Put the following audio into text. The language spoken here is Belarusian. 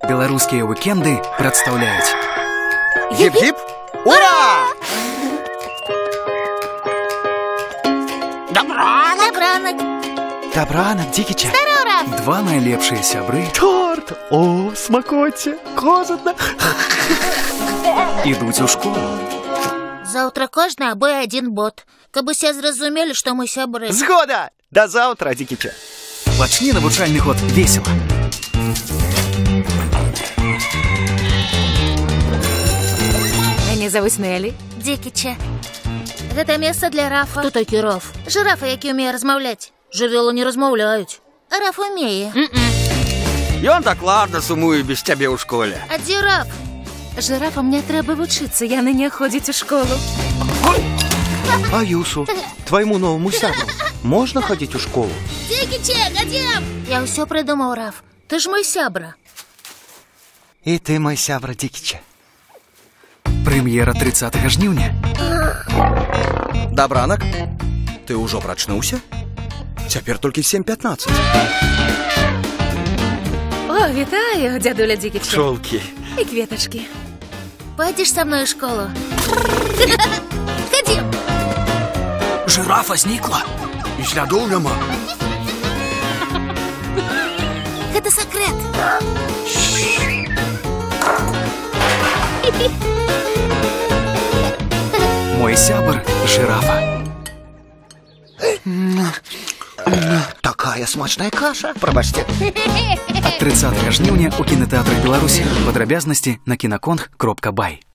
Беларускія уикенды прадстаўляюць. Гіп-гіп! Ура! Добранак! Добранак, Дзікіча! Здорово! Два найлепшыя сябры Торт! О, смакоце! Козатна! ідуць у школу. Заўтра кожны абы один бот, каб усе зразумелі, што мы сябры. Згода! Да заўтра, Дзікіча! Пачні навучальны год весела. Мяне завуць Нелі. Дзікіча. Гэта месца для Рафа. Хто такі Раф? Жирафа, які ўмее размаўляць. Жывёлы не размаўляюць. А Раф умее. Ён дакладна сумуе без цябе ў школе. А дзе Раф? Жирафам не трэба вучыцца, яны не ходзяць у школу. А Юсу, твайму новому сябру, можна хадзіць у школу? Дзікіча, гадзем! Я ўсё прыдумаў, Раф. Ты ж мой сябра. І ты мой сябра, Дзікіча. Прэм'ера 30 жніўня. Добранак, ты ўжо прачнуўся? Цяпер толькі 7:15. О, вітаю, дзядуля Дзікіча. Пчолкі. І кветачкі. Пойдзеш са мной у школу? Хадзім! Жирафа знікла. І слядоў няма. Гэта сакрэт. Мой сябар жирафа. Такая смачная каша. Прабачце. Ад 30 жніўня у кінатэатрах Беларусі. Падрабязнасці на kinokong.by.